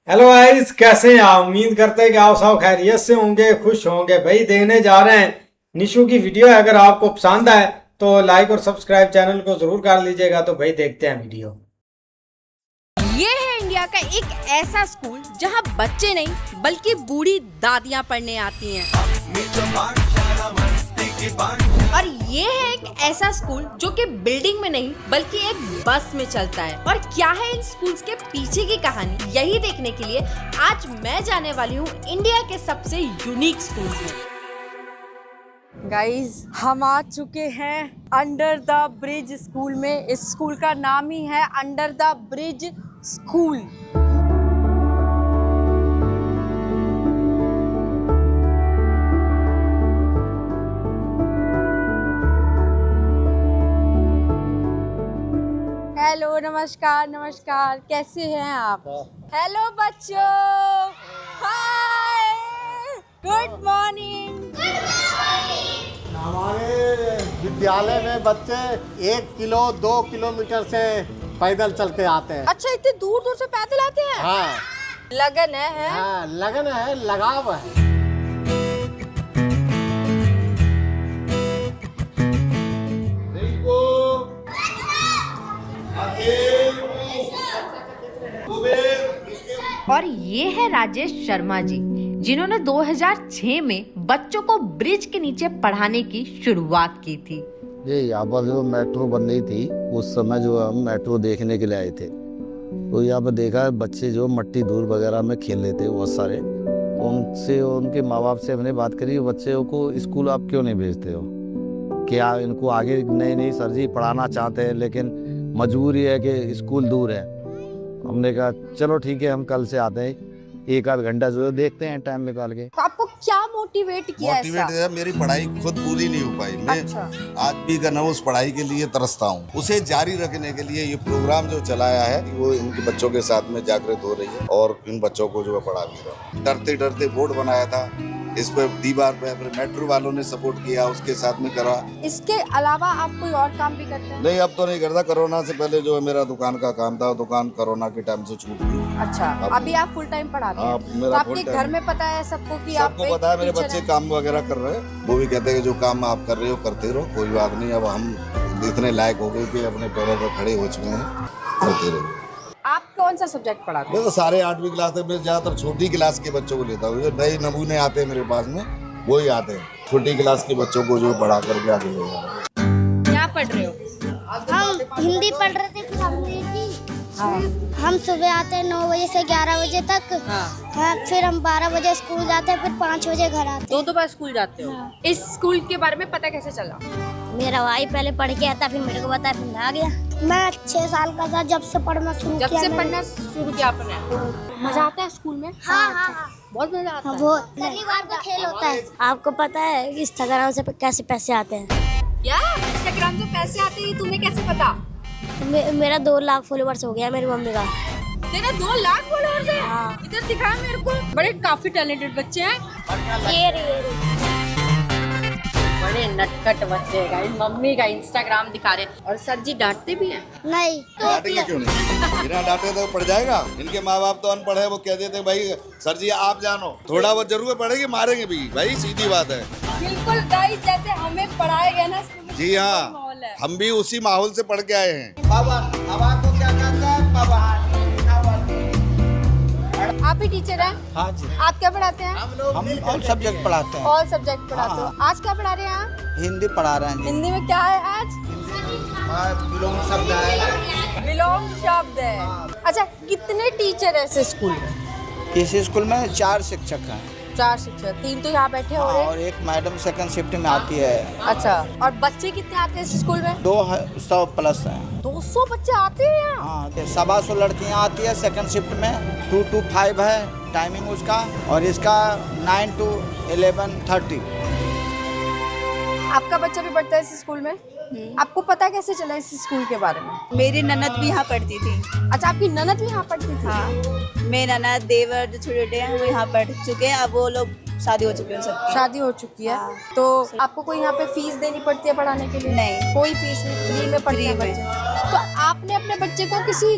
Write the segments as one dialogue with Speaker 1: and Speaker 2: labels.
Speaker 1: Hello guys, कैसे हैं आप? उम्मीद करते हैं कि आप सब खैरियत से होंगे, खुश होंगे। भाई देखने जा रहे हैं निशु की वीडियो। अगर आपको पसंद आए तो लाइक और सब्सक्राइब चैनल को जरूर कर लीजिएगा। तो भाई देखते हैं वीडियो।
Speaker 2: ये है इंडिया का एक ऐसा स्कूल जहां बच्चे नहीं बल्कि बूढ़ी दादियां पढ़ने आती हैं। और ये है एक ऐसा स्कूल जो कि बिल्डिंग में नहीं बल्कि एक बस में चलता है। और क्या है इन स्कूल्स के पीछे की कहानी, यही देखने के लिए आज मैं जाने वाली हूँ इंडिया के सबसे यूनिक स्कूल्स में। गाइस, हम आ चुके हैं अंडर द ब्रिज स्कूल में। इस स्कूल का नाम ही है under the bridge school. Hello, नमस्कार नमस्कार, कैसे हैं आप? हेलो बच्चों, हाय, गुड मॉर्निंग।
Speaker 3: हमारे विद्यालय में बच्चे 1 किलो 2 किलोमीटर से पैदल चल के आते हैं।
Speaker 2: अच्छा, इतने दूर दूर से पैदल आते हैं?
Speaker 3: हाँ,
Speaker 2: लगन है?
Speaker 3: हाँ, लगन है, लगाव है।
Speaker 2: और ये है राजेश शर्मा जी, जिन्होंने 2006 में बच्चों को ब्रिज के नीचे पढ़ाने की शुरुआत की थी।
Speaker 4: ये यहाँ पर जो मेट्रो बन रही थी उस समय जो हम मेट्रो देखने के लिए आए थे, तो यहाँ पर देखा बच्चे जो मट्टी धूल वगैरह में खेल रहे थे बहुत सारे। उनसे उनके माँ बाप से हमने बात करी, बच्चों को स्कूल आप क्यों नहीं भेजते हो? क्या इनको आगे नहीं सर जी पढ़ाना चाहते हैं, लेकिन मजबूरी है कि स्कूल दूर है। हमने कहा चलो ठीक है, हम कल से आते हैं, 1 आध घंटा जो देखते हैं टाइम निकाल के।
Speaker 2: तो आपको क्या मोटिवेट किया?
Speaker 5: है मेरी पढ़ाई खुद पूरी नहीं हो पाई। मैं आज भी करना उस पढ़ाई के लिए तरसता हूँ। उसे जारी रखने के लिए ये प्रोग्राम जो चलाया है वो इनके बच्चों के साथ में जागृत हो रही है और इन बच्चों को जो है पढ़ा भी रहा हूँ। डरते डरते बोर्ड बनाया था, इस पर दीवार पे मेट्रो वालों ने सपोर्ट किया, उसके साथ में करा।
Speaker 2: इसके अलावा आप कोई और काम भी करते हैं?
Speaker 5: नहीं, अब तो नहीं करता। कोरोना से पहले जो है मेरा दुकान का काम था, दुकान कोरोना के टाइम से छूट गई।
Speaker 2: अच्छा, अभी आप फुल टाइम पढ़ाते हैं?
Speaker 5: मेरा
Speaker 2: तो आपके घर में पता है सबको कि आप?
Speaker 5: सबको पता है, मेरे बच्चे काम वगैरह कर रहे हैं। वो भी कहते हैं कि जो काम आप कर रहे हो करते रहो, कोई बात नहीं। अब हम इतने लायक हो गए कि अपने पैरों पर खड़े हो चुके हैं, करते रहो।
Speaker 2: आप कौन सा सब्जेक्ट पढ़ाते हैं?
Speaker 5: मैं तो सारे 8वीं क्लास तक, मैं ज्यादातर छोटी क्लास के बच्चों को लेता हूँ। जो नए नमूने आते हैं मेरे पास में वही आते हैं। छोटी क्लास के बच्चों को जो पढ़ा करके आगे ले जा रहे हैं।
Speaker 2: क्या पढ़ रहे हो?
Speaker 6: हम हिंदी पढ़ रहे थे, फिर हमने हम सुबह आते हैं 9 बजे से 11 बजे तक। हाँ, फिर हम 12 बजे स्कूल जाते हैं, फिर 5 बजे घर आते हैं।
Speaker 2: 2 बार स्कूल जाते हो? हाँ। इस स्कूल के बारे में पता कैसे चला?
Speaker 6: मेरा भाई पहले पढ़ के आता, फिर मेरे को बताया, फिर आ गया। मैं 6 साल का था जब से पढ़ना शुरू किया।
Speaker 2: जब से पढ़ना शुरू किया आपने? मजा आता है स्कूल में?
Speaker 6: हाँ,
Speaker 2: बहुत मजा आता है।
Speaker 6: बहुत शनिवार का खेल होता है। आपको पता है इंस्टाग्राम से कैसे पैसे आते हैं?
Speaker 2: क्या इंस्टाग्राम से पैसे आते हैं, तुम्हें कैसे पता?
Speaker 6: मेरा 2 लाख फॉलोवर्स हो गया मेरी मम्मी का।
Speaker 2: तेरा 2 लाख फॉलोवर्स है?
Speaker 6: हाँ।
Speaker 2: इधर दिखा मेरे को। बड़े काफी टैलेंटेड बच्चे हैं।
Speaker 6: ये रे।
Speaker 2: बड़े नटखट बच्चे हैं। मम्मी का इंस्टाग्राम दिखा रहे हैं। और सर जी डांटते भी हैं?
Speaker 6: नहीं।
Speaker 5: डांटेंगे क्यों नहीं? बिना डांटे तो पढ़ जाएगा। इनके माँ बाप तो अनपढ़ है, वो कह देते हैं भाई सर जी आप जानो। थोड़ा बहुत जरूर पढ़ेंगे, मारेंगे भी भाई, सीधी बात है।
Speaker 2: बिल्कुल गाइस, जैसे हमें पढ़ाया गया ना।
Speaker 5: जी हाँ, हम भी उसी माहौल से पढ़ के आए हैं।
Speaker 3: बाबा को क्या कहते हैं? बाबा।
Speaker 2: आप ही टीचर हैं?
Speaker 3: हाँ जी।
Speaker 2: आप क्या पढ़ाते हैं?
Speaker 3: हम ऑल सब्जेक्ट पढ़ाते हैं।
Speaker 2: ऑल सब्जेक्ट पढ़ाते हो। आज क्या पढ़ा रहे हैं आप?
Speaker 3: हिंदी पढ़ा रहे हैं जी।
Speaker 2: हिंदी में क्या है आज?
Speaker 3: विलोम शब्द है।
Speaker 2: विलोम शब्द है। अच्छा, कितने टीचर है इस स्कूल में?
Speaker 7: इस स्कूल में 4 शिक्षक हैं।
Speaker 2: 4 शिक्षक, 3 तो यहाँ बैठे हो रहे हैं
Speaker 7: और एक मैडम सेकंड शिफ्ट में आती है।
Speaker 2: अच्छा, और बच्चे कितने आते हैं इस स्कूल में?
Speaker 7: 200 प्लस हैं।
Speaker 2: 200 बच्चे आते हैं यहाँ?
Speaker 7: हाँ, 125 लड़कियाँ आती है सेकंड शिफ्ट में। 2 to 5 है टाइमिंग उसका, और इसका 9 to 11:30।
Speaker 2: आपका बच्चा भी पढ़ता है इस स्कूल में? आपको पता कैसे चला इस स्कूल के बारे में?
Speaker 8: मेरी ननद भी यहाँ पढ़ती थी।
Speaker 2: अच्छा, आपकी ननद भी यहाँ पढ़ती थी?
Speaker 8: हाँ। मेरे ननद देवर जो छोटे छोटे हैं वो यहाँ पढ़ चुके हैं, अब वो लोग शादी हो चुकी है सबकी।
Speaker 2: शादी हो चुकी है।
Speaker 8: हाँ।
Speaker 2: तो आपको कोई यहाँ पे फीस देनी पड़ती है पढ़ाने के लिए?
Speaker 8: नहीं।
Speaker 2: कोई फीस नहीं, फ्री में पढ़ते हैं
Speaker 8: फ्री में।
Speaker 2: बच्चे। तो आपने अपने बच्चे को किसी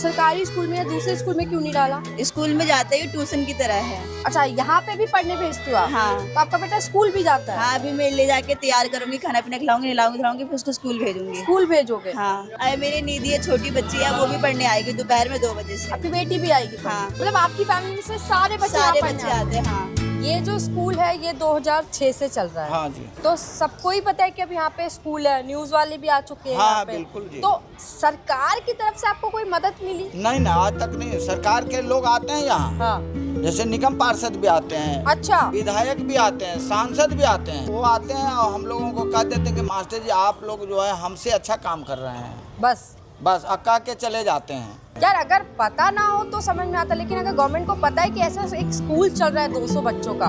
Speaker 2: सरकारी स्कूल में या दूसरे स्कूल में क्यों नहीं डाला?
Speaker 8: स्कूल में जाते ही ट्यूशन की तरह है।
Speaker 2: अच्छा, यहाँ पे भी पढ़ने भेजते हो आप?
Speaker 8: हाँ।
Speaker 2: तो आपका बेटा स्कूल भी जाता है?
Speaker 8: हाँ, अभी मैं ले जाके तैयार करूंगी, खाना पीना खिलाऊंगी, नहलाऊंगी, फिर उसको स्कूल भेजूंगी।
Speaker 2: स्कूल भेजोगे?
Speaker 8: हाँ, अरे मेरी निधि है, छोटी बच्ची है, वो भी पढ़ने आएगी दोपहर में 2 बजे से।
Speaker 2: आपकी बेटी भी आएगी?
Speaker 8: हाँ।
Speaker 2: मतलब आपकी फैमिली में से सारे बच्चे
Speaker 8: सारे
Speaker 2: यहाँ
Speaker 8: बच्चे
Speaker 2: पढ़ने
Speaker 8: आते हैं। हाँ
Speaker 2: ये जो स्कूल है ये 2006 से चल रहा है।
Speaker 7: हाँ जी।
Speaker 2: तो सबको ही पता है कि अब यहाँ पे स्कूल है, न्यूज वाले भी आ चुके हैं
Speaker 7: हाँ,
Speaker 2: यहाँ पे।
Speaker 7: बिल्कुल जी।
Speaker 2: तो सरकार की तरफ से आपको कोई मदद मिली?
Speaker 7: नहीं ना, आज तक नहीं। सरकार के लोग आते हैं यहाँ,
Speaker 2: हाँ।
Speaker 7: जैसे निगम पार्षद भी आते हैं,
Speaker 2: अच्छा।
Speaker 7: विधायक भी आते हैं, सांसद भी आते हैं। वो आते हैं और हम लोगों को कह देते हैं कि मास्टर जी आप लोग जो है हमसे अच्छा काम कर रहे हैं, बस अक्का के चले जाते हैं।
Speaker 2: यार अगर पता ना हो तो समझ में आता, लेकिन अगर गवर्नमेंट को पता है कि ऐसा एक स्कूल चल रहा है 200 बच्चों का,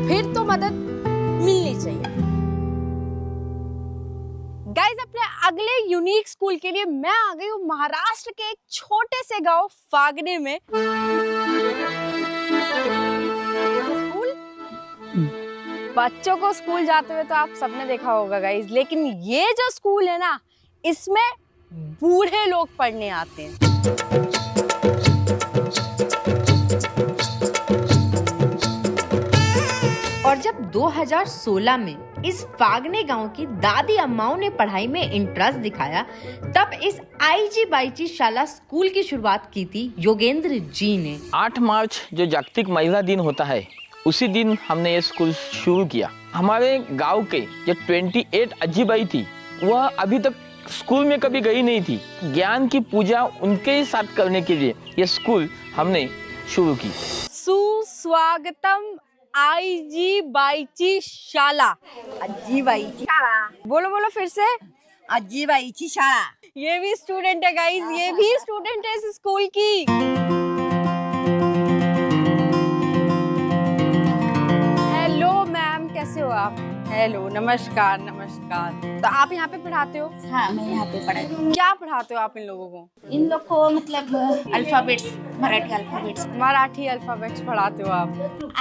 Speaker 2: फिर तो मदद मिलनी चाहिए। गाइस, अपने अगले यूनिक स्कूल के लिए मैं आ गई हूँ महाराष्ट्र के एक छोटे से गांव फागने में। स्कूल, बच्चों को स्कूल जाते हुए तो आप सबने देखा होगा गाइस, लेकिन ये जो स्कूल है ना, इसमें बूढ़े लोग पढ़ने आते हैं। और जब 2016 में इस फागने गांव की दादी अम्माओं ने पढ़ाई में इंटरेस्ट दिखाया, तब इस आईजी बाईजी शाला स्कूल की शुरुआत की थी योगेंद्र जी ने।
Speaker 9: 8 मार्च जो जागतिक महिला दिन होता है, उसी दिन हमने ये स्कूल शुरू किया। हमारे गांव के जो 28 अज्जीबाई थी, वह अभी तक स्कूल में कभी गई नहीं थी। ज्ञान की पूजा उनके ही साथ करने के लिए ये स्कूल हमने शुरू की।
Speaker 2: सुस्वागतम आईजी बाईची शाला।
Speaker 8: अज्जी बाईची शाळा,
Speaker 2: बोलो बोलो फिर से।
Speaker 8: अज्जी बाईची शाळा।
Speaker 2: ये भी स्टूडेंट है गाइस, ये भी स्टूडेंट है इस स्कूल की। हेलो मैम, कैसे हो आप? हेलो, नमस्कार नमस्कार। तो आप यहाँ पे पढ़ाते हो?
Speaker 8: हाँ, मैं यहाँ पे पढ़ाती हूँ।
Speaker 2: क्या पढ़ाते हो आप इन लोगों को?
Speaker 8: इन लोग को मतलब alphabets, Marathi alphabets.
Speaker 2: Marathi alphabets पढ़ाते हो आप?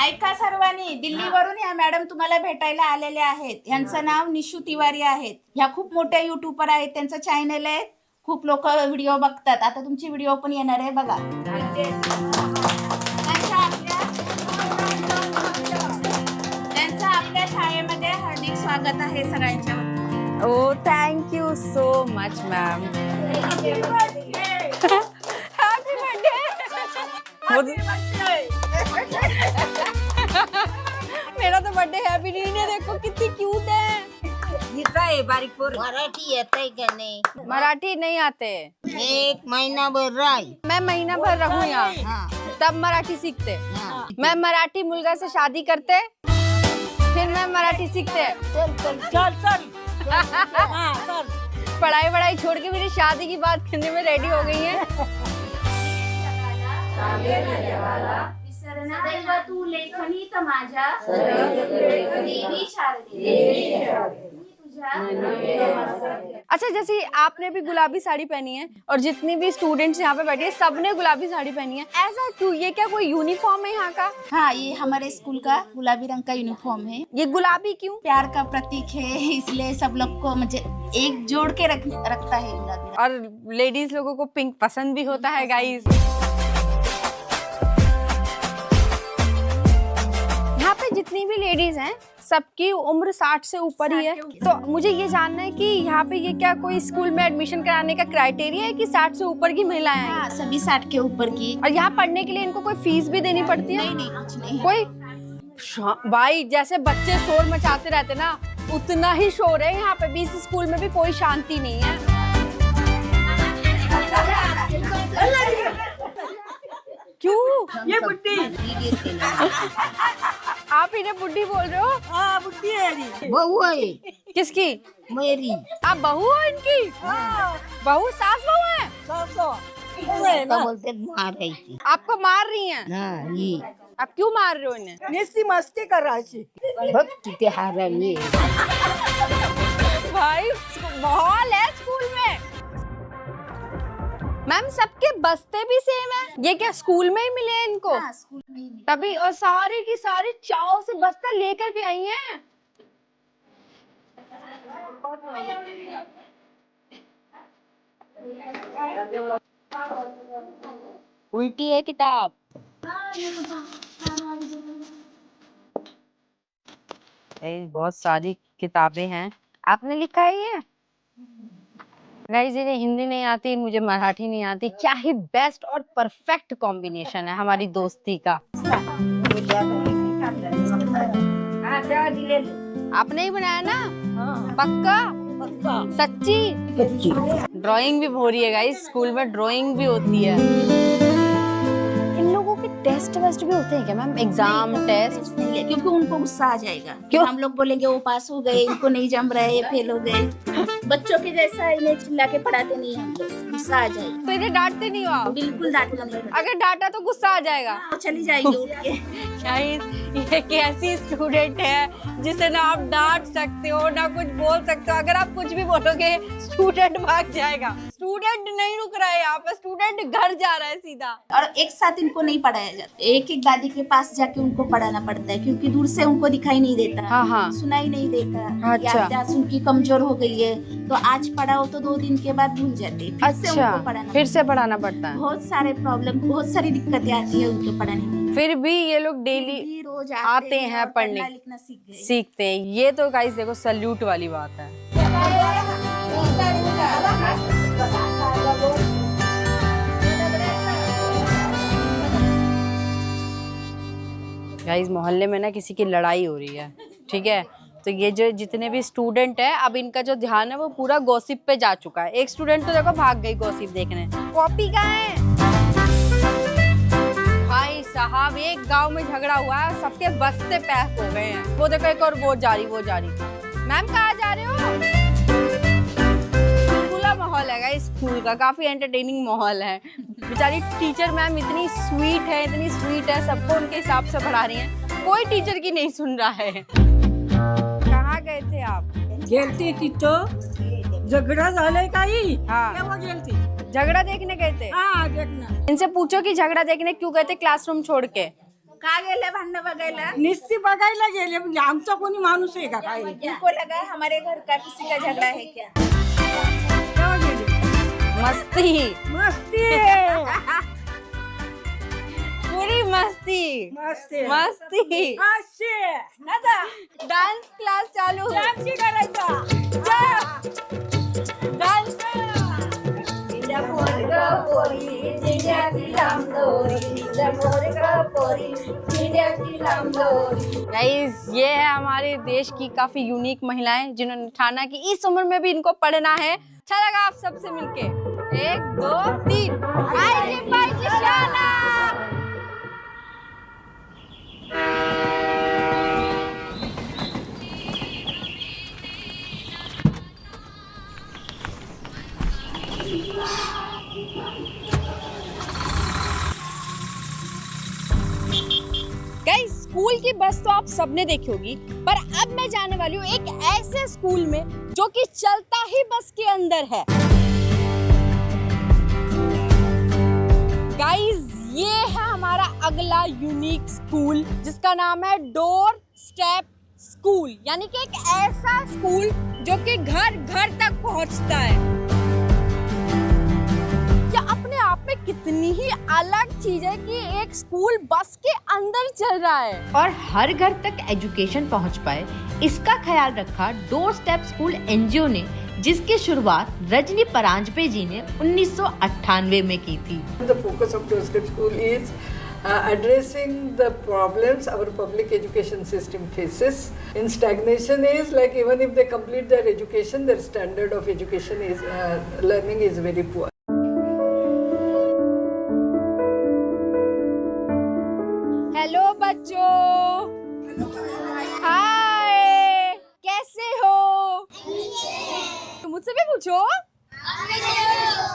Speaker 10: ऐका सर्वांनी, दिल्लीवरून या मॅडम तुम्हाला भेटायला आलेल्या आहेत. यांचं नाव निशू तिवारी आहेत. ह्या खूप मोठ्या युट्यूबर आहेत, त्यांचं चॅनल आहे, खूप लोक व्हिडिओ बघतात. आता तुमची व्हिडिओ पण येणार आहे, बघा. त्यांचं आपल्या शाळेमध्ये हार्दिक स्वागत आहे सगळ्यांच्या.
Speaker 2: Oh thank you so much ma'am. Happy birthday. मेरा तो बर्थडे हैप्पी नहीं है, देखो कितनी क्यूट है।
Speaker 6: मराठी येते का नहीं?
Speaker 2: मराठी नहीं आते?
Speaker 6: एक महीना भर रही।
Speaker 2: मैं महीना भर रहूं यहाँ, तब मराठी सीखते। मैं मराठी मुलगा से शादी करते, फिर मैं मराठी सीखते।
Speaker 6: चल
Speaker 2: पढ़ाई वढ़ाई छोड़ के मेरी शादी की बात करने में रेडी हो गई है।
Speaker 10: सदैव तू लेखनी तर माझ्या देवी शारदे
Speaker 2: अच्छा, जैसे आपने भी गुलाबी साड़ी पहनी है और जितनी भी स्टूडेंट्स यहाँ पे बैठी है सबने गुलाबी साड़ी पहनी है, ऐसा क्यों? ये क्या कोई यूनिफॉर्म है यहाँ का?
Speaker 10: हाँ, ये हमारे स्कूल का गुलाबी रंग का यूनिफॉर्म है।
Speaker 2: ये गुलाबी क्यों?
Speaker 10: प्यार का प्रतीक है, इसलिए सब लोग को मुझे एक जोड़ के रखता है गुलाबी।
Speaker 2: और लेडीज लोगों को पिंक पसंद भी होता है गाइस। यहाँ पे जितनी भी लेडीज हैं सबकी उम्र 60 से ऊपर ही है। तो मुझे ये जानना है कि यहाँ पे ये क्या कोई स्कूल में एडमिशन कराने का क्राइटेरिया है कि 60 से ऊपर की महिलाएं हैं?
Speaker 10: हाँ, सभी 60 के ऊपर की।
Speaker 2: और यहाँ पढ़ने के लिए इनको कोई फीस भी देनी पड़ती है?
Speaker 10: नहीं, कुछ नहीं।
Speaker 2: कोई भाई, जैसे बच्चे शोर मचाते रहते ना, उतना ही शोर है यहाँ पे भी। इस स्कूल में भी कोई शांति नहीं है। क्यों? ये बुड्ढी। आप इन्हें बुड्ढी बोल रहे हो?
Speaker 6: हाँ, बुढ़ी है। बहू है।
Speaker 2: किसकी?
Speaker 6: मेरी।
Speaker 2: आप बहू हो इनकी? बहू, सास बहू है?
Speaker 6: तो बोलते मार रही थी।
Speaker 2: आपको मार रही हैं?
Speaker 6: हाँ, ये
Speaker 2: आप क्यों मार रहे हो इन्हें?
Speaker 6: निस्ती मस्ती कर रहा थी। भक्ति के हारनी।
Speaker 2: भाई माहौल है स्कूल में। मैम सबके बस्ते भी सेम है? ये क्या स्कूल में ही मिले हैं इनको?
Speaker 10: हाँ, स्कूल में ही मिले।
Speaker 2: तभी और सारे की सारी चाव से बस्ता लेकर के आई हैं। उल्टी है किताब। बहुत सारी किताबें हैं। आपने लिखा है ये? गाइस इन्हें हिंदी नहीं आती, मुझे मराठी नहीं आती। क्या ही बेस्ट और परफेक्ट कॉम्बिनेशन है हमारी दोस्ती का। आपने ही बनाया ना? पक्का? सच्ची? ड्राइंग भी हो रही है गाइस, स्कूल में ड्राइंग भी होती है। इन लोगों के टेस्ट वेस्ट भी होते हैं क्या मैम? Exam test?
Speaker 10: क्योंकि उनको गुस्सा आ जाएगा।
Speaker 2: क्यों?
Speaker 10: हम लोग बोलेंगे वो पास हो गए, इनको नहीं जम रहा है, ये फेल हो गए। बच्चों के जैसा इन्हें चिल्ला के पढ़ाते नहीं हम लोग, गुस्सा आ जाएगा।
Speaker 2: तो इन्हें डांटते नहीं हो आप?
Speaker 10: बिल्कुल डांटना नहीं।
Speaker 2: अगर डांटा तो गुस्सा आ जाएगा।
Speaker 10: वो चली जाएगी उठ के।
Speaker 2: ये कैसी स्टूडेंट है जिसे ना आप डांट सकते हो ना कुछ बोल सकते हो। अगर आप कुछ भी बोलोगे स्टूडेंट भाग जाएगा। स्टूडेंट नहीं रुक रहा है यहाँ पे, स्टूडेंट घर जा रहा है सीधा।
Speaker 10: और एक साथ इनको नहीं पढ़ाया जाता, एक एक दादी के पास जाके उनको पढ़ाना पड़ता है, क्योंकि दूर से उनको दिखाई नहीं देता।
Speaker 2: हाँ।
Speaker 10: सुनाई नहीं देता।
Speaker 2: अच्छा।
Speaker 10: याददाश्त उनकी कमजोर हो गई है, तो आज पढ़ाओ तो 2 दिन के बाद भूल जाते हैं।
Speaker 2: फिर से पढ़ाना पड़ता है।
Speaker 10: बहुत सारे प्रॉब्लम, बहुत सारी दिक्कतें आती है उनको पढ़ाने में।
Speaker 2: फिर भी ये लोग डेली
Speaker 10: रोज
Speaker 2: आते हैं
Speaker 10: और
Speaker 2: पढ़ने,
Speaker 10: पढ़ना लिखना सीख गए।
Speaker 2: सीखते हैं। ये तो गाइस देखो सल्यूट वाली बात है। गाइस मोहल्ले में ना किसी की लड़ाई हो रही है, ठीक है? तो ये जो जितने भी स्टूडेंट है, अब इनका जो ध्यान है वो पूरा गॉसिप पे जा चुका है। एक स्टूडेंट तो देखो भाग गई गॉसिप देखने। कॉपी कहाँ है? भाई साहब एक गांव में झगड़ा हुआ है, सबके बस्ते पैक हो गए हैं। वो देखो एक और वो जा रही। मैम कहाँ जा रहे हो? खुला माहौल है गाइस स्कूल का, काफी एंटरटेनिंग माहौल है। बेचारी टीचर मैम इतनी स्वीट है, सबको उनके हिसाब से पढ़ा रही हैं। कोई टीचर की नहीं सुन रहा है। कहाँ गए थे आप?
Speaker 11: गेलती तिथं झगडा झालाय काही?
Speaker 2: हाँ।
Speaker 11: तेव्हा गेलती।
Speaker 2: झगड़ा देखने गए थे?
Speaker 11: हाँ देखना।
Speaker 2: इनसे पूछो कि झगड़ा देखने क्यों गए थे क्लासरूम छोड़ के?
Speaker 10: का गेले भांडण बघायला?
Speaker 11: नुसती बघायला गेले, म्हणजे आमचा कोणी माणूस आहे का काही?
Speaker 10: इनको लगा हमारे घर का किसी का झगड़ा है क्या?
Speaker 11: तेव्हा गेले।
Speaker 2: मस्ती
Speaker 11: मस्ती
Speaker 2: पूरी मस्ती।
Speaker 11: मस्ती असे
Speaker 2: डांस क्लास चालू।
Speaker 11: डान्स करायचा।
Speaker 2: डांस। गाइस ये है हमारे देश की काफी यूनिक महिलाएं जिन्होंने ठाना कि इस उम्र में भी इनको पढ़ना है। अच्छा लगा आप सबसे मिलके। 1 2 3 आई जी शाला। गाइस स्कूल की बस तो आप सबने देखी होगी, पर अब मैं जाने वाली हूँ एक ऐसे स्कूल में जो कि चलता ही बस के अंदर है। गाइस ये है हमारा अगला यूनिक स्कूल जिसका नाम है डोर स्टेप स्कूल, यानी कि एक ऐसा स्कूल जो कि घर घर तक पहुंचता है। अपने आप में कितनी ही अलग चीज है कि एक स्कूल बस के अंदर चल रहा है
Speaker 12: और हर घर तक एजुकेशन पहुंच पाए, इसका ख्याल रखा डोर स्टेप स्कूल एनजीओ ने, जिसकी शुरुआत रजनी परांजपे जी ने 1998 में की थी।
Speaker 11: The focus of doorstep school is addressing the problems our public education system faces. In stagnation is like even if they complete their education, their standard of education is learning is very poor.
Speaker 2: Hello बच्चों, हाय, कैसे हो? मुझसे भी पूछो।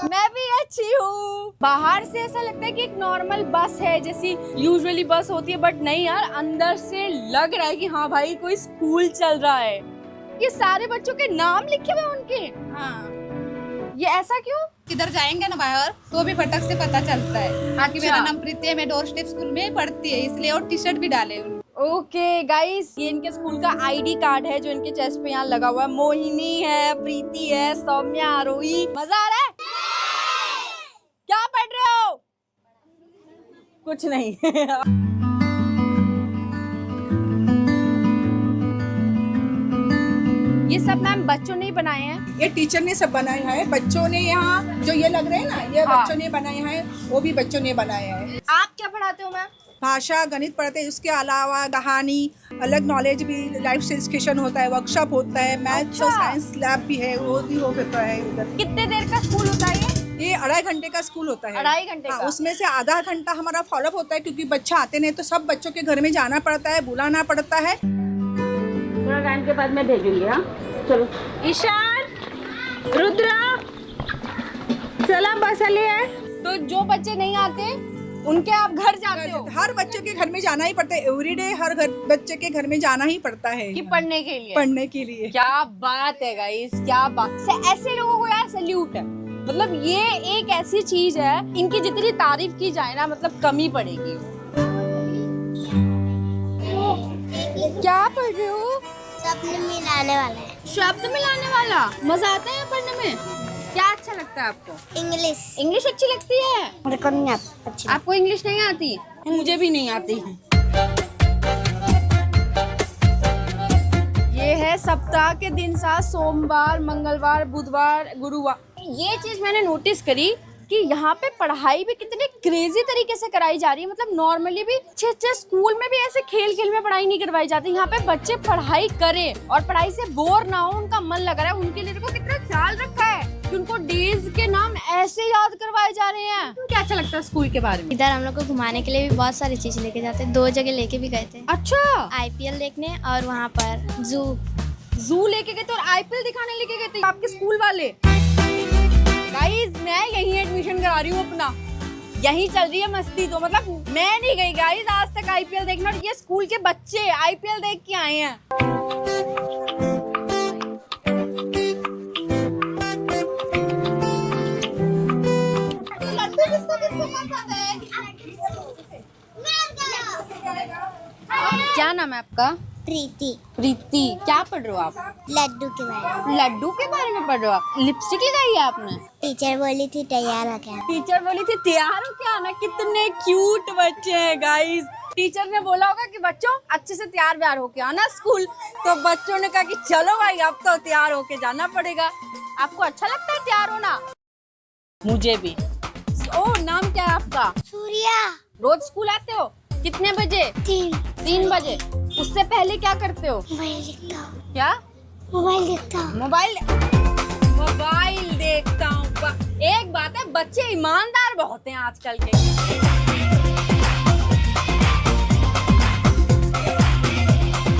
Speaker 2: मैं भी अच्छी हूँ। बाहर से ऐसा लगता है कि एक नॉर्मल बस है जैसी यूजुअली बस होती है, बट नहीं यार, अंदर से लग रहा है कि हाँ भाई कोई स्कूल चल रहा है। ये सारे बच्चों के नाम लिखे हुए उनके। हाँ। ये ऐसा क्यों?
Speaker 10: किधर जाएंगे ना बाहर तो भी फटक से पता चलता है। बाकी मेरा नाम प्रीति है, मैं डोर स्टेप स्कूल में पढ़ती है, इसलिए और टी शर्ट भी डाले।
Speaker 2: ओके गाइस, ये इनके स्कूल का आईडी कार्ड है जो इनके चेस्ट पे यहाँ लगा हुआ है। मोहिनी है, प्रीति है, सौम्या, आरोही। मजा आ रहा है? क्या पढ़ रहे हो? कुछ नहीं। ये सब मैम बच्चों ने ही बनाए हैं?
Speaker 10: ये टीचर ने सब बनाया है, बच्चों ने यहाँ जो ये लग रहे हैं ना, ये बच्चों ने बनाए हैं, वो भी बच्चों ने बनाया है।
Speaker 2: आप क्या पढ़ाते हो मैम?
Speaker 10: भाषा, गणित पढ़ते हैं, उसके अलावा कहानी, अलग नॉलेज भी, लाइफ सेशन होता है, वर्कशॉप होता है, मैथ्स और साइंस लैब भी है, वो भी होता है उधर।
Speaker 2: कितने देर का स्कूल होता है
Speaker 10: ये 2.5 घंटे का स्कूल होता है।
Speaker 2: 2.5 घंटे
Speaker 10: हाँ,
Speaker 2: का?
Speaker 10: उसमें से आधा घंटा हमारा फॉलोअप होता है, क्योंकि बच्चा आते नहीं तो सब बच्चों के घर में जाना पड़ता है, बुलाना पड़ता है।
Speaker 8: थोड़ा टाइम के बाद मैं भेजूंगी। हाँ चलो।
Speaker 10: ईशान, रुद्रा, चला बस है।
Speaker 2: तो जो बच्चे नहीं आते उनके आप घर जाते हो?
Speaker 10: हर बच्चों के घर में जाना ही पड़ता है, एवरीडे हर बच्चे के घर में जाना ही पड़ता है
Speaker 2: कि पढ़ने के लिए?
Speaker 10: पढ़ने के लिए।
Speaker 2: क्या बात है गाइस, क्या बात से ऐसे लोगों को यार सैल्यूट है। मतलब ये एक ऐसी चीज है, इनकी जितनी तारीफ की जाए ना मतलब कमी पड़ेगी। क्या पढ़ रहे हो?
Speaker 6: शब्द मिलाने वाला है।
Speaker 2: शब्द मिलाने वाला? मजा आता है पढ़ने में? क्या अच्छा लगता है आपको?
Speaker 6: इंग्लिश।
Speaker 2: इंग्लिश अच्छी लगती है?
Speaker 6: मेरे को नहीं आती।
Speaker 2: आपको इंग्लिश नहीं आती? मुझे भी नहीं आती है। ये है सप्ताह के दिन सा, सोमवार, मंगलवार, बुधवार, गुरुवार। ये चीज मैंने नोटिस करी कि यहाँ पे पढ़ाई भी कितने क्रेजी तरीके से कराई जा रही है। मतलब नॉर्मली भी अच्छे स्कूल में भी ऐसे खेल खेल में पढ़ाई नहीं करवाई जाती। यहाँ पे बच्चे पढ़ाई करें और पढ़ाई से बोर ना हो, उनका मन लग रहा है, उनके लिए देखो कितना ख्याल रखा है कि उनको डेज के नाम ऐसे याद करवाए जा रहे हैं। क्या अच्छा लगता है स्कूल के बारे में?
Speaker 6: इधर हम लोग को घुमाने के लिए भी बहुत सारी चीज लेके जाते हैं, 2 जगह लेके भी गए थे।
Speaker 2: अच्छा,
Speaker 6: IPL देखने और वहाँ पर
Speaker 2: जू लेके गए थे और IPL दिखाने लेके गए थे आपके स्कूल वाले? गाइस मैं यहीं एडमिशन करा रही हूँ अपना, यहीं चल रही है मस्ती। तो मतलब मैं नहीं गई गाइस आज तक IPL देखने, और ये स्कूल के बच्चे IPL देख के आए हैं। क्या नाम है आपका?
Speaker 6: प्रीति।
Speaker 2: प्रीति, क्या पढ़ रहे हो आप?
Speaker 6: लड्डू के बारे में।
Speaker 2: लड्डू के बारे में पढ़ रहे हो आप? लिपस्टिक लगाई है आपने?
Speaker 6: टीचर बोली थी तैयार हो क्या?
Speaker 2: टीचर बोली थी तैयार हो क्या आना। कितने क्यूट बच्चे हैं गाइस। टीचर ने बोला होगा कि बच्चों अच्छे से तैयार व्यार होके आना स्कूल, तो बच्चों ने कहा कि चलो भाई अब तो तैयार होके जाना पड़ेगा। आपको अच्छा लगता है तैयार होना? मुझे भी। ओ, नाम क्या है आपका?
Speaker 6: सूर्या।
Speaker 2: रोज स्कूल आते हो? कितने बजे? 3 बजे। उससे पहले क्या करते हो?
Speaker 6: मोबाइल देखता हूँ।
Speaker 2: क्या?
Speaker 6: मोबाइल देखता हूँ।
Speaker 2: मोबाइल देखता हूँ। एक बात है, बच्चे ईमानदार बहुत हैं आजकल के।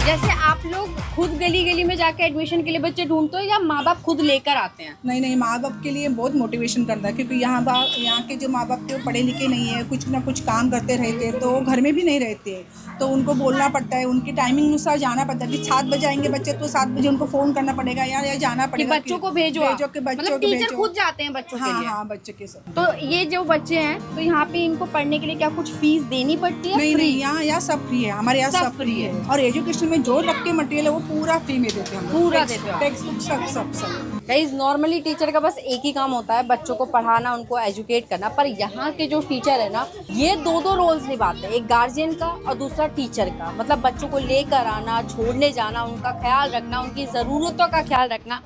Speaker 2: जैसे आप लोग खुद गली गली में जाके एडमिशन के लिए बच्चे ढूंढते हो या माँ बाप खुद लेकर आते हैं?
Speaker 10: नहीं, माँ बाप के लिए बहुत मोटिवेशन करता है, क्योंकि यहाँ के जो माँ बाप थे वो पढ़े लिखे नहीं है, कुछ ना कुछ काम करते रहते हैं, तो घर में भी नहीं रहते हैं, तो उनको बोलना पड़ता है, उनकी टाइमिंग अनुसार जाना पड़ता है कि 7 बजे आएंगे बच्चे तो 7 बजे उनको फोन करना पड़ेगा या जाना पड़ेगा
Speaker 2: कि बच्चों को भेजो के बच्चों को टीचर खुद जाते हैं बच्चों के लिए?
Speaker 10: हाँ, बच्चे के साथ।
Speaker 2: तो ये जो बच्चे हैं तो यहाँ पे इनको पढ़ने के लिए क्या कुछ फीस देनी पड़ती है?
Speaker 10: नहीं, यहाँ सब फ्री है, हमारे यहाँ सब फ्री है। और एजुकेशन में जो लग के मटेरियल है वो पूरा फ्री में देते हैं,
Speaker 2: पूरा देते हैं,
Speaker 10: टेक्स्ट बुक सब।
Speaker 2: गाइस नॉर्मली टीचर का बस एक ही काम होता है, बच्चों को पढ़ाना, उनको एजुकेट करना। पर यहाँ के जो टीचर है ना, ये 2 रोल्स निभाते हैं, एक गार्जियन का और दूसरा टीचर का। मतलब बच्चों को लेकर आना, छोड़ने जाना, उनका ख्याल रखना, उनकी ज़रूरतों का ख्याल रखना,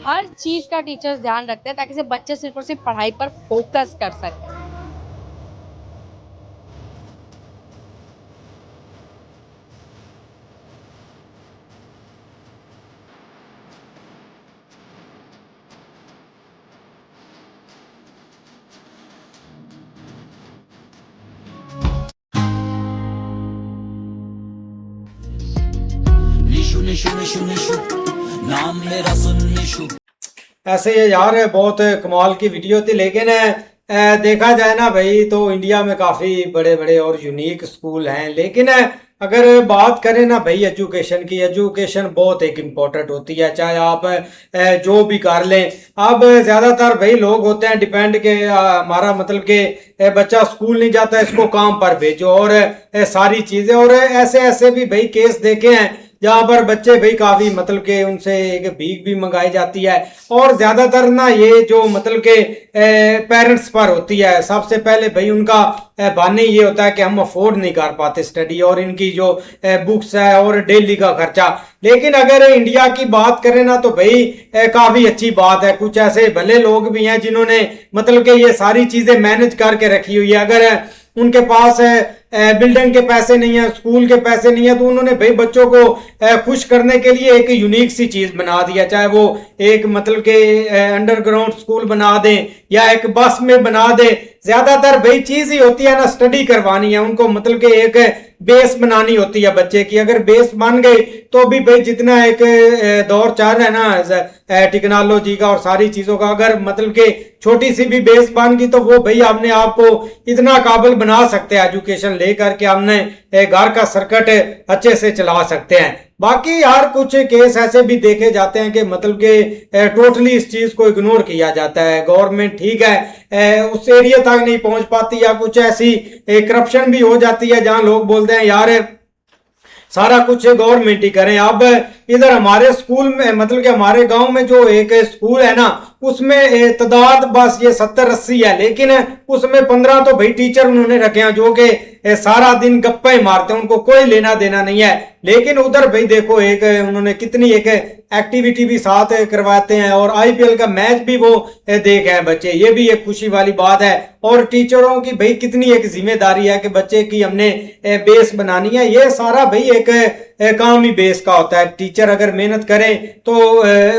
Speaker 2: हर चीज़ का टीचर्स ध्यान रखते हैं ताकि से बच्चे सिर्फ और सिर्फ पढ़ाई पर फोकस कर सकें।
Speaker 1: नाम मेरा सुन निशु। ऐसे ये यार बहुत कमाल की वीडियो थी, लेकिन देखा जाए ना भाई तो इंडिया में काफ़ी बड़े बड़े और यूनिक स्कूल हैं, लेकिन अगर बात करें ना भाई एजुकेशन की, एजुकेशन बहुत एक इम्पोर्टेंट होती है, चाहे आप जो भी कर लें। अब ज़्यादातर भाई लोग होते हैं डिपेंड के हमारा मतलब कि बच्चा स्कूल नहीं जाता, इसको काम पर भेजो और सारी चीज़ें, और ऐसे ऐसे भी भाई केस देखे हैं जहाँ पर बच्चे भाई काफ़ी मतलब के उनसे एक भीख भी मंगाई जाती है। और ज़्यादातर ना ये जो मतलब के पेरेंट्स पर होती है। सबसे पहले भाई उनका बहाने ये होता है कि हम अफोर्ड नहीं कर पाते स्टडी और इनकी जो बुक्स है और डेली का खर्चा। लेकिन अगर इंडिया की बात करें ना तो भाई काफ़ी अच्छी बात है। कुछ ऐसे भले लोग भी हैं जिन्होंने मतलब कि ये सारी चीज़ें मैनेज करके रखी हुई है। अगर उनके पास बिल्डिंग के पैसे नहीं है, स्कूल के पैसे नहीं है, तो उन्होंने भाई बच्चों को खुश करने के लिए एक यूनिक सी चीज बना दिया। चाहे वो एक मतलब के अंडरग्राउंड स्कूल बना दें या एक बस में बना दें, ज्यादातर भाई चीज ही होती है ना स्टडी करवानी है उनको, मतलब के एक बेस बनानी होती है बच्चे की। अगर बेस बन गई तो भी भाई जितना एक दौर चल रहा है ना टेक्नोलॉजी का और सारी चीजों का, अगर मतलब के छोटी सी भी बेस बन गई तो वो भाई अपने आप को इतना काबिल बना सकते हैं एजुकेशन लेकर के, हमने घर का सर्किट अच्छे से चला सकते हैं। बाकी यार कुछ केस ऐसे भी देखे जाते हैं कि मतलब कि टोटली इस चीज को इग्नोर किया जाता है। गवर्नमेंट ठीक है उस एरिया तक नहीं पहुंच पाती, या कुछ ऐसी करप्शन भी हो जाती है जहां लोग बोलते हैं यार सारा कुछ गवर्नमेंट ही करें। अब इधर हमारे स्कूल में मतलब कि हमारे गांव में जो एक स्कूल है ना उसमें तादाद बस ये 70-80 है, लेकिन उसमें 15 तो भाई टीचर उन्होंने रखे हैं जो कि सारा दिन गप्पे मारते हैं, उनको कोई लेना देना नहीं है। लेकिन उधर भाई देखो एक उन्होंने कितनी एक एक्टिविटी भी साथ करवाते हैं और आईपीएल का मैच भी वो देखे हैं बच्चे, ये भी एक खुशी वाली बात है। और टीचरों की भाई कितनी एक जिम्मेदारी है कि बच्चे की हमने बेस बनानी है। ये सारा भाई एक काम ही बेस का होता है। टीचर अगर मेहनत करें तो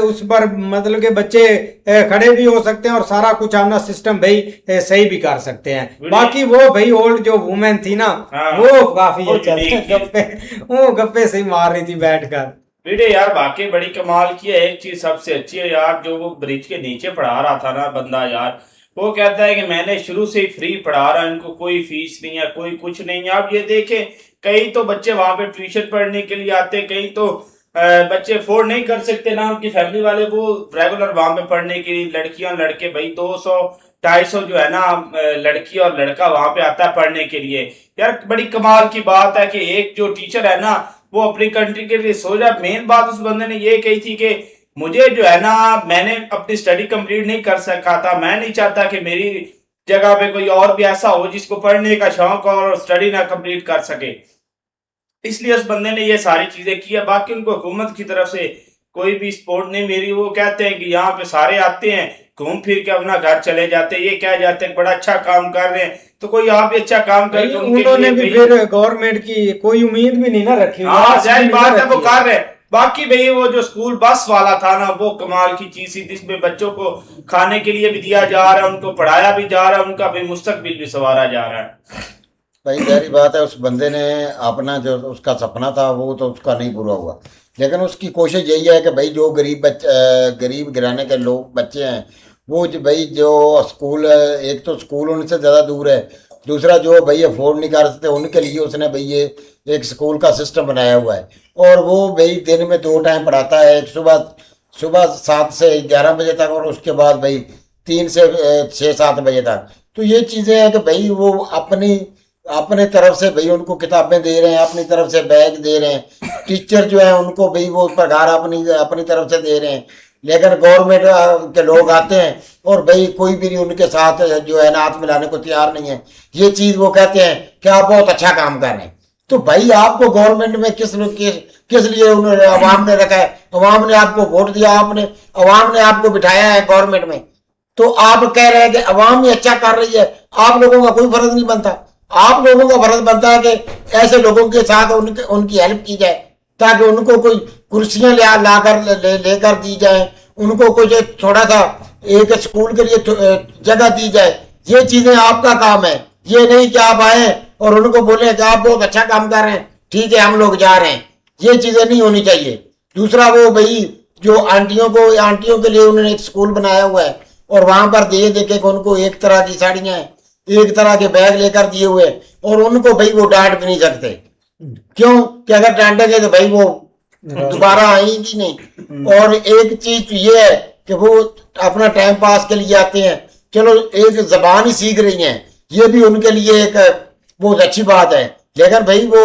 Speaker 1: उस पर मतलब के बच्चे खड़े भी हो सकते हैं और सारा कुछ अपना सिस्टम भाई सही भी कर सकते हैं। बाकी वो भाई ओल्ड जो वुमेन थी ना वो काफी अच्छा वो गप्पे से ही मार रही थी बैठकर।
Speaker 13: वीडियो यार वाकई बड़ी कमाल की है। एक चीज सबसे अच्छी है यार, जो वो ब्रिज के नीचे पढ़ा रहा था ना बंदा यार, वो कहता है कि मैंने शुरू से ही फ्री पढ़ा रहा, इनको कोई फीस नहीं है, कोई कुछ नहीं है। आप ये देखें कई तो बच्चे वहां पे ट्यूशन पढ़ने के लिए आते, कई तो बच्चे अफोर्ड नहीं कर सकते ना उनकी फैमिली वाले, वो रेगुलर वहां पे पढ़ने के लिए लड़कियां लड़के भाई 200-250 जो है ना लड़की और लड़का वहां पे आता है पढ़ने के लिए। यार बड़ी कमाल की बात है कि एक जो टीचर है ना वो अपनी कंट्री के लिए सोच रहा। मेन बात उस बंदे ने ये कही थी कि मुझे जो है ना मैंने अपनी स्टडी कंप्लीट नहीं कर सका था, मैं नहीं चाहता कि मेरी जगह पे कोई और भी ऐसा हो जिसको पढ़ने का शौक और स्टडी ना कंप्लीट कर सके, इसलिए उस बंदे ने ये सारी चीजें की है। बाकी उनको हुकूमत की तरफ से कोई भी सपोर्ट नहीं मिली। वो कहते हैं कि यहाँ पे सारे आते हैं घूम फिर के अपना घर चले जाते हैं, ये कह जाते हैं बड़ा अच्छा काम कर रहे हैं, तो कोई आप भी अच्छा काम करके
Speaker 1: उन्होंने भी फिर गवर्नमेंट की कोई उम्मीद भी नहीं ना रखी।
Speaker 13: हाँ जाहिर बात है वो कर रहे हैं। बाकी भाई वो जो स्कूल बस वाला था ना वो कमाल की चीज थी, जिसमें बच्चों को खाने के लिए भी दिया जा रहा है, उनको पढ़ाया भी जा रहा है, उनका भी मुस्तकबिल भी संवारा जा रहा है।
Speaker 14: भाई गहरी बात है, उस बंदे ने अपना जो उसका सपना था वो तो उसका नहीं पूरा हुआ, लेकिन उसकी कोशिश यही है कि भाई जो गरीब घराने के लोग बच्चे हैं वो भाई जो स्कूल, एक तो स्कूल उनसे ज़्यादा दूर है, दूसरा जो भाई अफोर्ड नहीं कर सकते उनके लिए उसने भाई ये एक स्कूल का सिस्टम बनाया हुआ है। और वो भाई दिन में 2 टाइम पढ़ाता है, एक सुबह 7 से 11 बजे तक और उसके बाद भाई 3 से 6-7 बजे तक। तो ये चीज़ें हैं कि भाई वो अपने तरफ से भाई उनको किताबें दे रहे हैं, अपनी तरफ से बैग दे रहे हैं, टीचर जो है उनको भाई वो पगार अपनी तरफ से दे रहे हैं। लेकिन गवर्नमेंट के लोग आते हैं और भाई कोई भी उनके साथ जो है ना हाथ मिलाने को तैयार नहीं है। ये चीज़ वो कहते हैं कि आप बहुत अच्छा काम कर रहे हैं। तो भाई आपको गवर्नमेंट में किस लिए उन्होंने अवाम ने रखा है? अवाम ने आपको वोट दिया, अवाम ने आपको बिठाया है गवर्नमेंट में, तो आप कह रहे हैं कि अवाम ही अच्छा कर रही है, आप लोगों का कोई फर्ज नहीं बनता। आप लोगों का फर्ज बनता है कि ऐसे लोगों के साथ उनकी हेल्प की जाए, ताकि उनको कोई कुर्सियां लेकर दी जाए, उनको कुछ थोड़ा सा एक स्कूल के लिए जगह दी जाए। ये चीजें आपका काम है, ये नहीं कि आप आए और उनको बोले कि आप बहुत अच्छा काम कर रहे हैं, ठीक है हम लोग जा रहे हैं। ये चीजें नहीं होनी चाहिए। दूसरा वो भाई जो आंटियों के लिए उन्होंने एक स्कूल बनाया हुआ है और वहां पर दे के उनको एक तरह की साड़ियां, एक तरह के बैग लेकर दिए हुए और उनको भाई वो डांट भी नहीं सकते। क्यों कि अगर डांटेंगे तो भाई वो दोबारा आएंगी नहीं। और एक चीज तो ये है कि वो अपना टाइम पास के लिए आते हैं, चलो एक जबान ही सीख रही हैं, ये भी उनके लिए एक बहुत अच्छी बात है। लेकिन भाई वो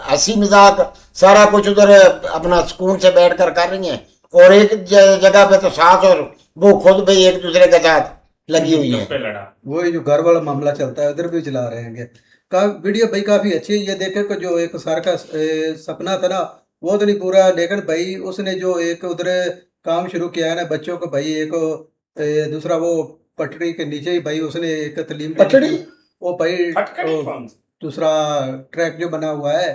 Speaker 14: हंसी मजाक सारा कुछ उधर अपना सुकून से बैठ कर रही हैं, और एक जगह पे तो सास और वो खुद भाई एक दूसरे के साथ लगी हुई है।
Speaker 15: वही जो घर वाला मामला चलता है उधर भी चला रहे हैं। का वीडियो भाई काफी अच्छी है। ये देखे कि जो एक सर का सपना था ना वो तो नहीं पूरा, लेकिन भाई उसने जो एक उधर काम शुरू किया है ना बच्चों को, भाई एक दूसरा वो पटड़ी के नीचे ही भाई उसने एक तालीम
Speaker 14: पटड़ी
Speaker 15: वो भाई दूसरा ट्रैक जो बना हुआ है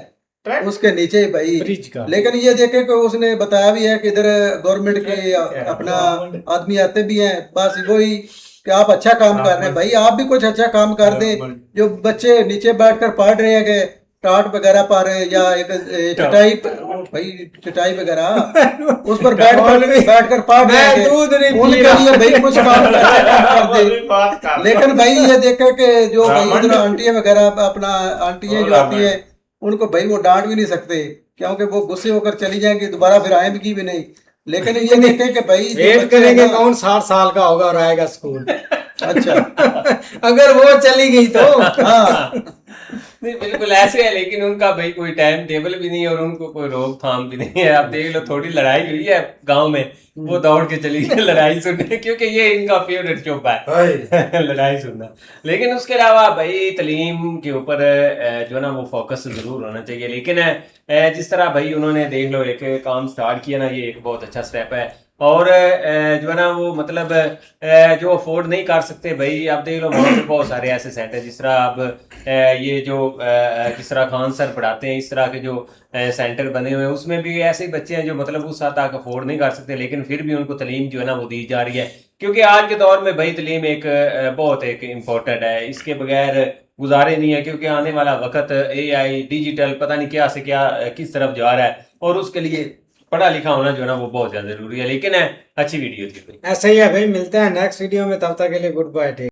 Speaker 15: उसके नीचे ही भाई
Speaker 1: ब्रिज का।
Speaker 15: लेकिन ये देखे कि उसने बताया भी है कि इधर गवर्नमेंट के अपना आदमी आते भी हैं, बस वही कि आप अच्छा काम कर रहे हैं भाई, आप भी कुछ अच्छा काम कर दें। जो बच्चे नीचे बैठकर पढ़ रहे हैं टाट वगैरह पा रहे हैं या एक चटाई भाई चटाई वगैरह उस पर बैठकर पढ़ रहे हैं, उनके लिए भाई कुछ काम कर दे। लेकिन भाई ये देखे कि जो भाई उधर आंटियां वगैरह अपना आंटियां जो आती है उनको भाई वो डांट भी नहीं सकते क्योंकि वो गुस्से होकर चली जाएंगी, दोबारा फिर आएंगी भी नहीं। लेकिन ये देखे कि भाई
Speaker 1: वेट करेंगे कौन 60 साल का होगा और आएगा स्कूल।
Speaker 15: अच्छा
Speaker 1: अगर वो चली गई तो
Speaker 15: हाँ
Speaker 16: नहीं बिल्कुल ऐसे है, लेकिन उनका भाई कोई टाइम टेबल भी नहीं है और उनको कोई रोकथाम भी नहीं है। आप देख लो थोड़ी लड़ाई हुई है गांव में, वो दौड़ के चली गई लड़ाई सुनने, क्योंकि ये इनका फेवरेट चुप है लड़ाई सुनना। लेकिन उसके अलावा भाई तालीम के ऊपर जो ना वो फोकस जरूर होना चाहिए। लेकिन जिस तरह भाई उन्होंने देख लो एक काम स्टार्ट किया ना, ये एक बहुत अच्छा स्टेप है। और जो है ना वो मतलब जो अफोर्ड नहीं कर सकते भाई, आप देख लो वहाँ पे बहुत सारे ऐसे सेंटर जिस तरह अब ये जो जिस तरह खान सर पढ़ाते हैं, इस तरह के जो सेंटर बने हुए हैं उसमें भी ऐसे बच्चे हैं जो मतलब उस हद तक अफोर्ड नहीं कर सकते, लेकिन फिर भी उनको तालीम जो है ना वो दी जा रही है। क्योंकि आज के दौर में भाई तालीम एक बहुत एक इम्पोर्टेंट है, इसके बगैर गुजारे नहीं है। क्योंकि आने वाला वक्त AI डिजिटल पता नहीं क्या से क्या किस तरफ जा रहा है, और उसके लिए पढ़ा लिखा होना जो है ना वो बहुत ज्यादा जरूरी है। लेकिन अच्छी वीडियो थी भाई।
Speaker 1: ऐसा ही है भाई, मिलते हैं नेक्स्ट वीडियो में, तब तक के लिए गुड बाय।